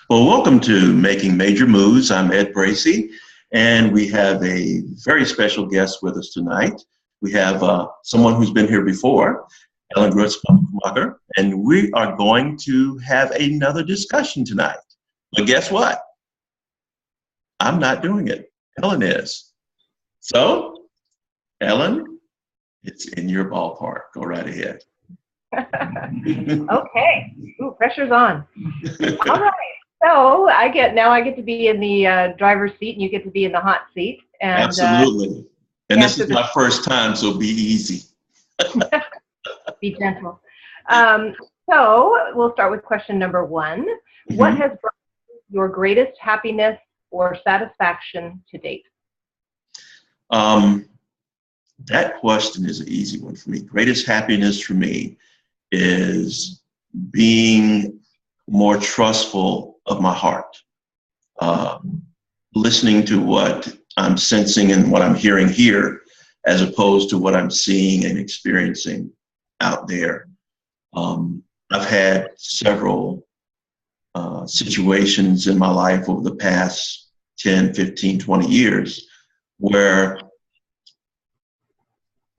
Well, welcome to Making Major Moves. I'm Ed Bracey, and we have a very special guest with us tonight. We have someone who's been here before, Ellen Gruetzmacher, and we are going to have another discussion tonight. But guess what? I'm not doing it. Ellen is. So, Ellen, it's in your ballpark. Go right ahead. Okay. Ooh, pressure's on. All right. So I get to be in the driver's seat, and you get to be in the hot seat. And, absolutely. And this is my first time, so be easy. Be gentle. So we'll start with question number one. Mm-hmm. What has brought your greatest happiness or satisfaction to date? That question is an easy one for me. Greatest happiness for me is being more trustful of my heart, listening to what I'm sensing and what I'm hearing here, as opposed to what I'm seeing and experiencing out there. I've had several situations in my life over the past 10, 15, 20 years where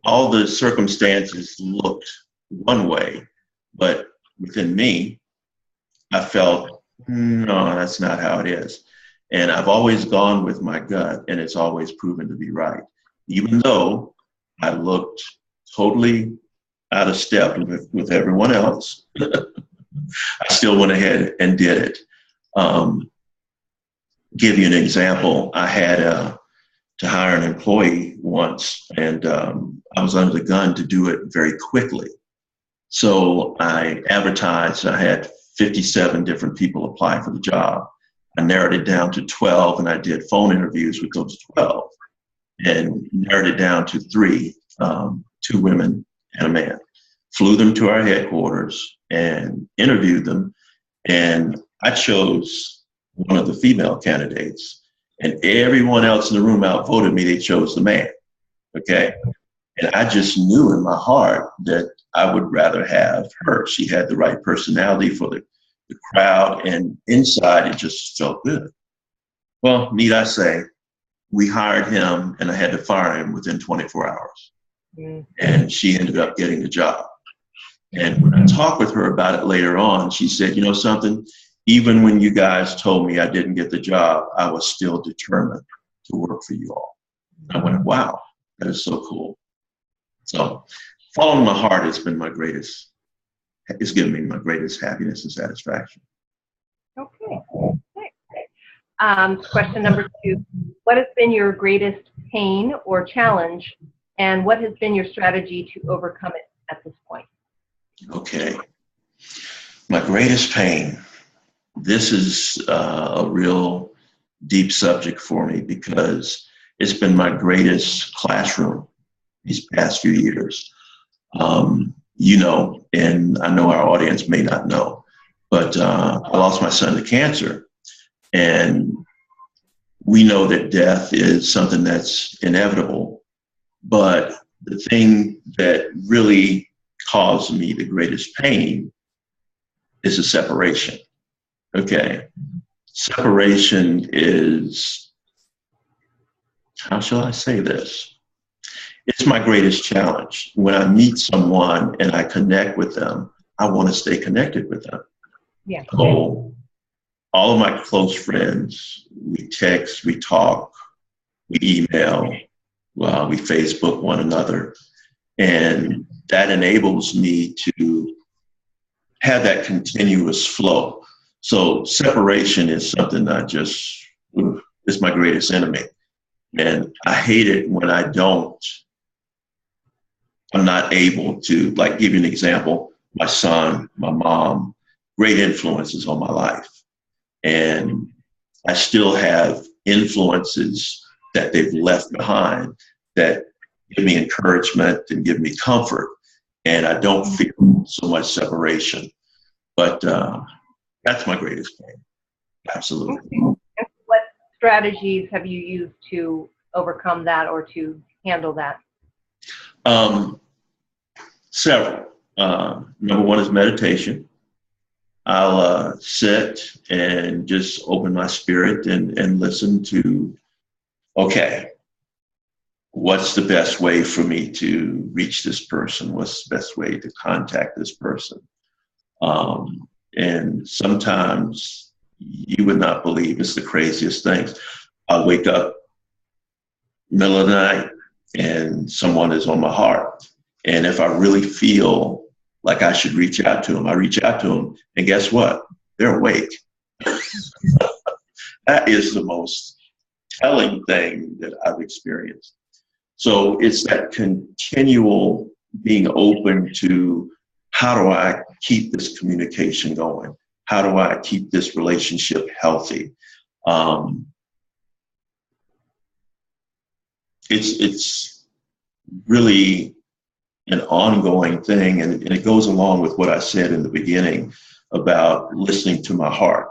all the circumstances looked one way, but within me, I felt, no, that's not how it is. And I've always gone with my gut, and it's always proven to be right. Even though I looked totally out of step with everyone else, I still went ahead and did it. Give you an example. I had to hire an employee once, and I was under the gun to do it very quickly. So I advertised. I had 57 different people apply for the job. I narrowed it down to 12, and I did phone interviews with those 12 and narrowed it down to 3, 2 women and a man. Flew them to our headquarters and interviewed them. And I chose one of the female candidates, and everyone else in the room outvoted me. They chose the man. Okay. And I just knew in my heart that I would rather have her. She had the right personality for the crowd, and inside it just felt good. Well, need I say, we hired him, and I had to fire him within 24 hours. And she ended up getting the job. And when I talked with her about it later on, she said, you know something, even when you guys told me I didn't get the job, I was still determined to work for you all. I went, wow, that is so cool. So following my heart has been it's given me my greatest happiness and satisfaction. Okay. Question number 2. What has been your greatest pain or challenge, and what has been your strategy to overcome it at this point? Okay. My greatest pain. This is a real deep subject for me because it's been my greatest classroom these past few years. You know, and I know our audience may not know, but I lost my son to cancer. And we know that death is something that's inevitable. But the thing that really caused me the greatest pain is a separation. Okay. Separation is, how shall I say this? It's my greatest challenge. When I meet someone and I connect with them, I want to stay connected with them. Yeah. So all of my close friends, we text, we talk, we email, we Facebook one another. And that enables me to have that continuous flow. So separation is something it's my greatest enemy. And I hate it when I'm not able to, like, give you an example. My son, my mom, great influences on my life. And I still have influences that they've left behind that give me encouragement and give me comfort. And I don't feel so much separation. But that's my greatest pain. Absolutely. Okay. And what strategies have you used to overcome that or to handle that? Several. Number one is meditation. I'll sit and just open my spirit and listen to, okay, what's the best way for me to reach this person? What's the best way to contact this person? And sometimes you would not believe it's the craziest things. I'll wake up middle of the night and someone is on my heart. And if I really feel like I should reach out to them, I reach out to them. And guess what? They're awake. That is the most telling thing that I've experienced. So it's that continual being open to, how do I keep this communication going? How do I keep this relationship healthy? It's really an ongoing thing, and it goes along with what I said in the beginning about listening to my heart.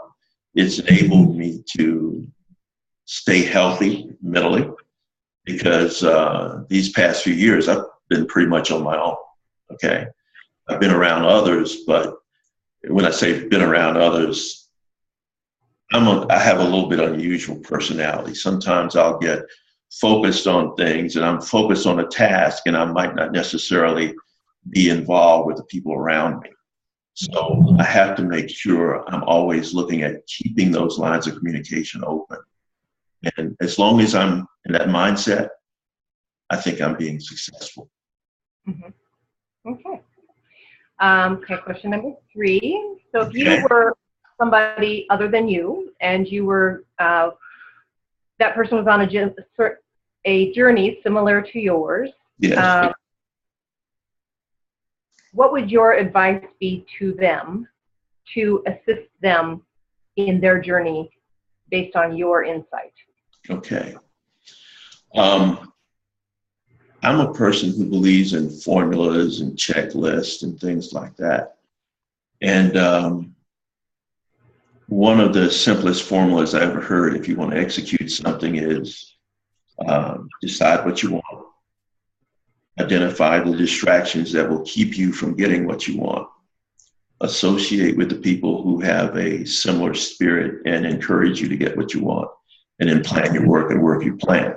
It's enabled me to stay healthy mentally, because these past few years I've been pretty much on my own. Okay, I've been around others, but when I say been around others, I have a little bit unusual personality. Sometimes I'll get focused on things and I'm focused on a task and I might not necessarily be involved with the people around me. So I have to make sure I'm always looking at keeping those lines of communication open. And as long as I'm in that mindset, I think I'm being successful. Mm-hmm. Okay. Okay, question number 3. So if you were somebody other than you and you were, that person was on a journey similar to yours, Yes. What would your advice be to them to assist them in their journey based on your insight? Okay. I'm a person who believes in formulas and checklists and things like that. And one of the simplest formulas I ever heard, if you want to execute something, is decide what you want, identify the distractions that will keep you from getting what you want, associate with the people who have a similar spirit and encourage you to get what you want, and then plan your work and work your plan.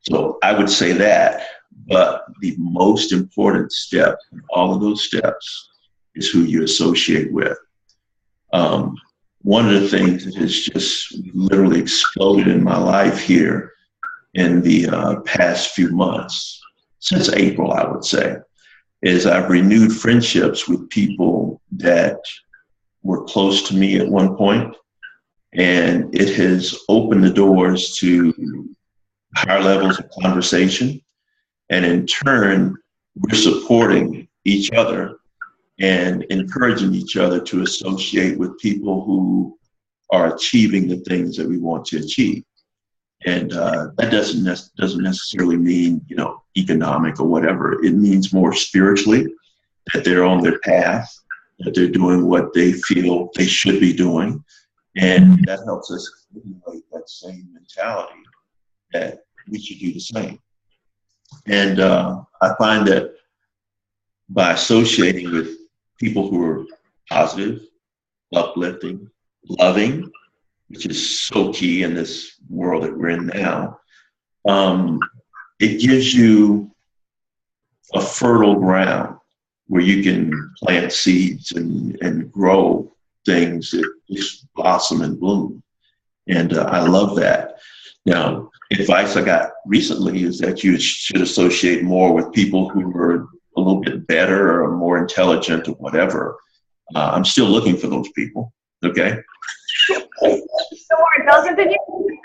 So I would say that, but the most important step in all of those steps is who you associate with. One of the things that has just literally exploded in my life here in the past few months, since April, I would say, is I've renewed friendships with people that were close to me at one point, and it has opened the doors to higher levels of conversation. And in turn, we're supporting each other and encouraging each other to associate with people who are achieving the things that we want to achieve. And that doesn't necessarily mean, economic or whatever. It means more spiritually, that they're on their path, that they're doing what they feel they should be doing. And that helps us emulate that same mentality, that we should do the same. And I find that by associating with people who are positive, uplifting, loving, which is so key in this world that we're in now, it gives you a fertile ground where you can plant seeds and grow things that just blossom and bloom. And I love that. Now, advice I got recently is that you should associate more with people who are a little bit better or more intelligent or whatever. I'm still looking for those people, okay? So more intelligent than you?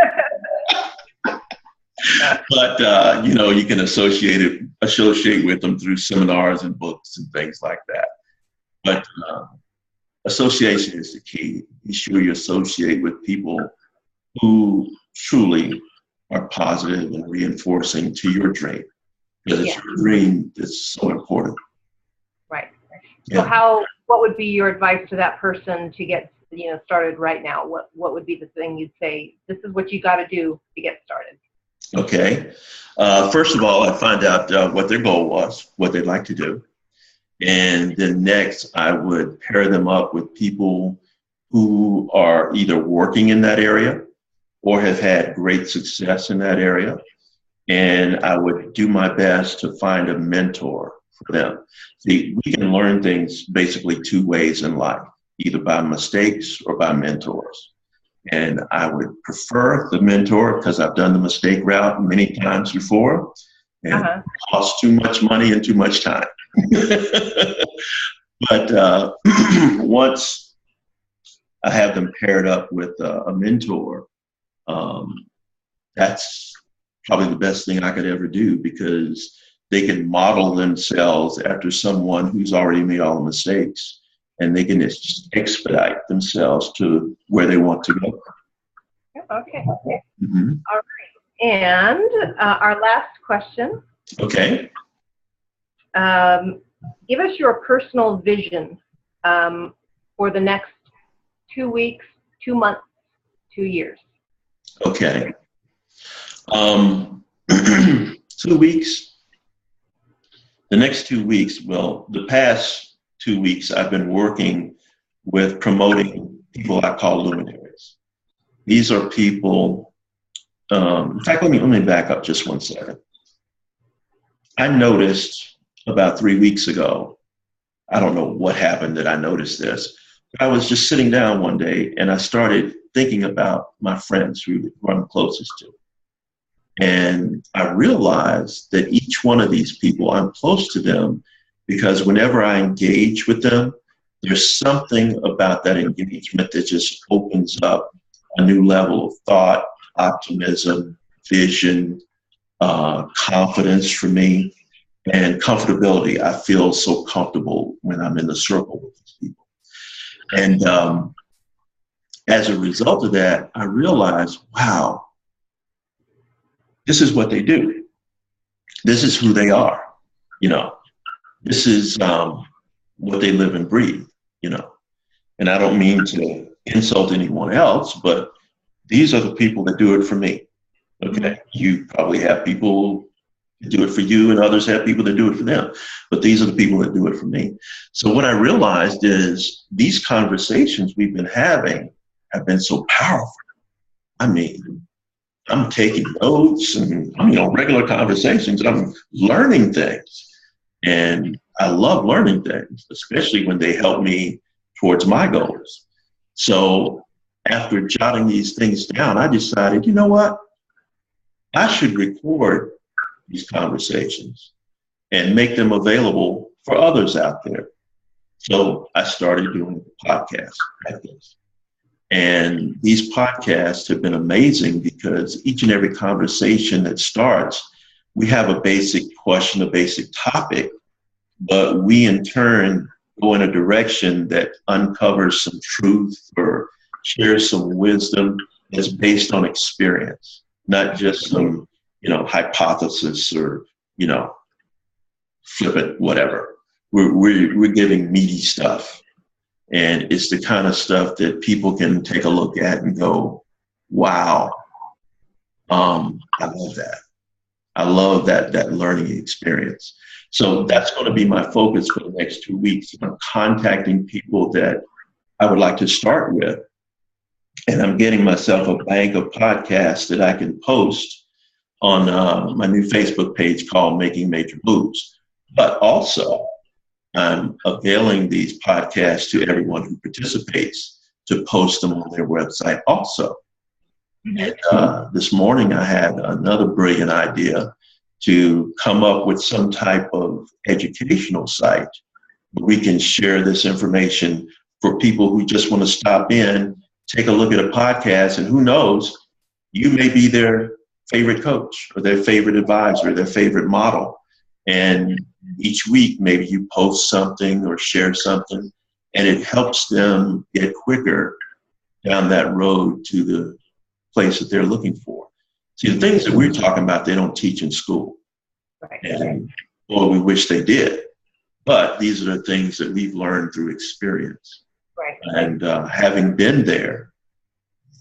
But, you can associate with them through seminars and books and things like that. But association is the key. Be sure you associate with people who truly are positive and reinforcing to your dream, because it's your dream that's so important. Right. Yeah. So what would be your advice to that person to get started right now? What would be the thing you'd say, this is what you got to do to get started? Okay. First of all, I'd find out what their goal was, what they'd like to do. And then next, I would pair them up with people who are either working in that area or have had great success in that area. And I would do my best to find a mentor for them. See, we can learn things basically two ways in life, either by mistakes or by mentors. And I would prefer the mentor because I've done the mistake route many times before and cost too much money and too much time. But once I have them paired up with a mentor, that's probably the best thing I could ever do, because they can model themselves after someone who's already made all the mistakes, and they can just expedite themselves to where they want to go. Okay. Mm-hmm. All right. And our last question. Okay. Give us your personal vision for the next 2 weeks, 2 months, 2 years. Okay. 2 weeks. The next 2 weeks, well, the past 2 weeks, I've been working with promoting people I call luminaries. These are people, in fact, let me back up just 1 second. I noticed about 3 weeks ago, I don't know what happened that I noticed this, but I was just sitting down one day and I started thinking about my friends who I'm closest to. And I realized that each one of these people, I'm close to them because whenever I engage with them, there's something about that engagement that just opens up a new level of thought, optimism, vision, confidence for me, and comfortability. I feel so comfortable when I'm in the circle with these people. And as a result of that, I realized, wow, this is what they do. This is who they are, you know. This is what they live and breathe, you know. And I don't mean to insult anyone else, but these are the people that do it for me. Okay, you probably have people that do it for you, and others have people that do it for them. But these are the people that do it for me. So what I realized is these conversations we've been having have been so powerful. I mean, I'm taking notes and I'm, regular conversations, and I'm learning things. And I love learning things, especially when they help me towards my goals. So after jotting these things down, I decided, you know what? I should record these conversations and make them available for others out there. So I started doing podcasts like this. And these podcasts have been amazing because each and every conversation that starts, we have a basic question, a basic topic, but we in turn go in a direction that uncovers some truth or shares some wisdom that's based on experience, not just some, hypothesis or, flippant whatever. We're giving meaty stuff. And it's the kind of stuff that people can take a look at and go, wow, I love that. I love that learning experience. So that's going to be my focus for the next 2 weeks. I'm contacting people that I would like to start with. And I'm getting myself a bank of podcasts that I can post on my new Facebook page called Making Major Moves. But also, I'm availing these podcasts to everyone who participates to post them on their website also. And this morning I had another brilliant idea to come up with some type of educational site where we can share this information for people who just want to stop in, take a look at a podcast, and who knows, you may be their favorite coach or their favorite advisor, their favorite model. And each week, maybe you post something or share something, and it helps them get quicker down that road to the place that they're looking for. See, the things that we're talking about, they don't teach in school. Right. And, well, we wish they did. But these are the things that we've learned through experience. Right. And having been there,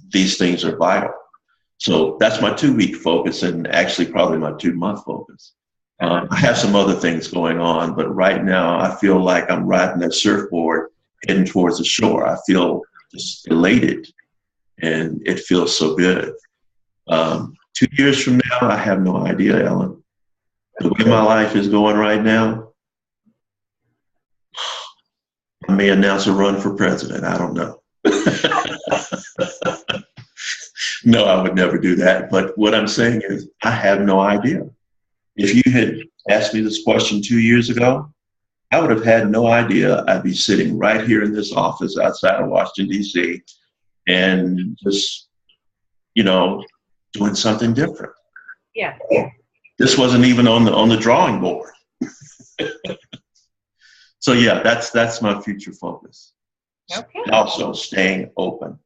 these things are vital. So that's my 2 week focus, and actually probably my 2 month focus. I have some other things going on, but right now I feel like I'm riding that surfboard heading towards the shore. I feel just elated, and it feels so good. 2 years from now, I have no idea, Ellen. The way my life is going right now, I may announce a run for president. I don't know. No, I would never do that. But what I'm saying is, I have no idea. If you had asked me this question 2 years ago, I would have had no idea I'd be sitting right here in this office outside of Washington, D.C., and just, doing something different. Yeah. This wasn't even on the drawing board. So yeah, that's my future focus. Okay. Also staying open,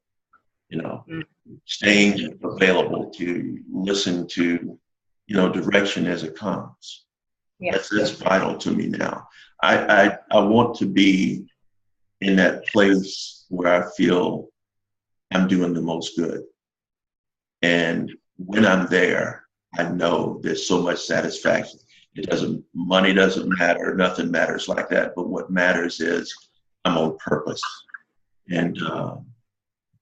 staying available to listen to, direction as it comes. Yeah. That's vital to me now. I want to be in that place where I feel I'm doing the most good. And when I'm there, I know there's so much satisfaction. Money doesn't matter, nothing matters like that. But what matters is I'm on purpose. And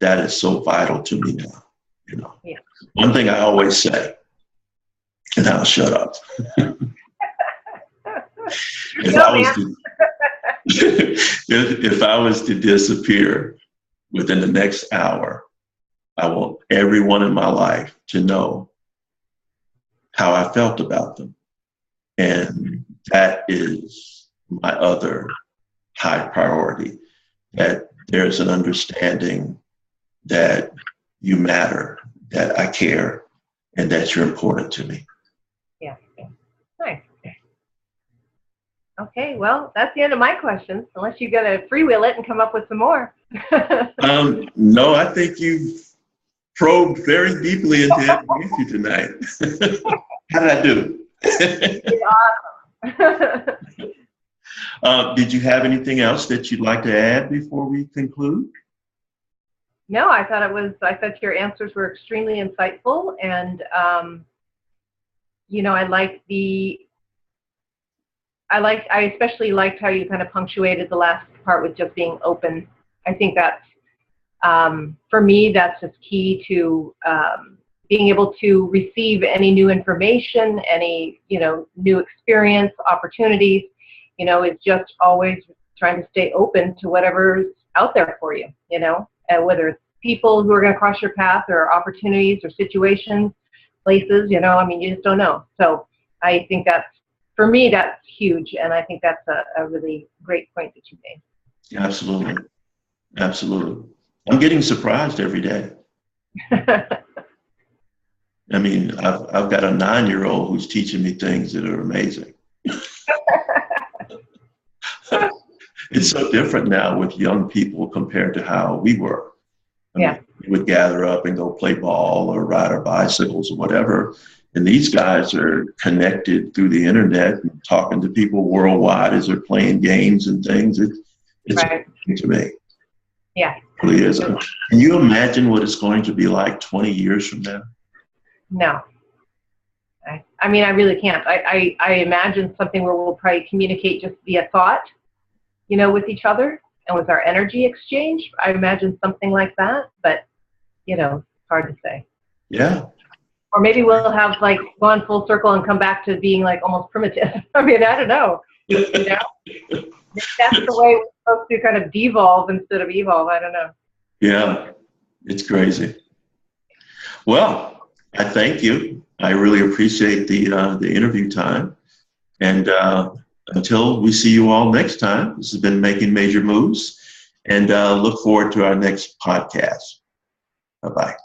that is so vital to me now. Yeah. One thing I always say, and I'll shut up. If I was to disappear within the next hour, I want everyone in my life to know how I felt about them. And that is my other high priority, that there's an understanding that you matter, that I care, and that you're important to me. Yeah. Nice. Okay, well, that's the end of my questions, unless you're going to freewheel it and come up with some more. No, I think you've probed very deeply into that issue tonight. How did I do? Awesome. Did you have anything else that you'd like to add before we conclude? No, I thought your answers were extremely insightful, and I especially liked how you kind of punctuated the last part with just being open. I think that's, for me, that's just key to being able to receive any new information, any, new experience, opportunities. It's just always trying to stay open to whatever's out there for you, and whether it's people who are going to cross your path or opportunities or situations, places, you just don't know. So I think for me, that's huge. And I think that's a really great point that you made. Absolutely. Absolutely. I'm getting surprised every day. I mean, I've got a 9-year-old who's teaching me things that are amazing. It's so different now with young people compared to how we were. I mean, we would gather up and go play ball or ride our bicycles or whatever. And these guys are connected through the internet and talking to people worldwide as they're playing games and things. It's right. amazing to me. Yeah. It really is. Can you imagine what it's going to be like 20 years from now? No. I mean, I really can't. I imagine something where we'll probably communicate just via thought, with each other and with our energy exchange. I imagine something like that, but, it's hard to say. Yeah. Or maybe we'll have gone full circle and come back to being almost primitive. I mean, I don't know. That's the way we're supposed to kind of devolve instead of evolve. I don't know. Yeah, it's crazy. Well, I thank you. I really appreciate the interview time. And until we see you all next time, this has been Making Major Moves. And look forward to our next podcast. Bye-bye.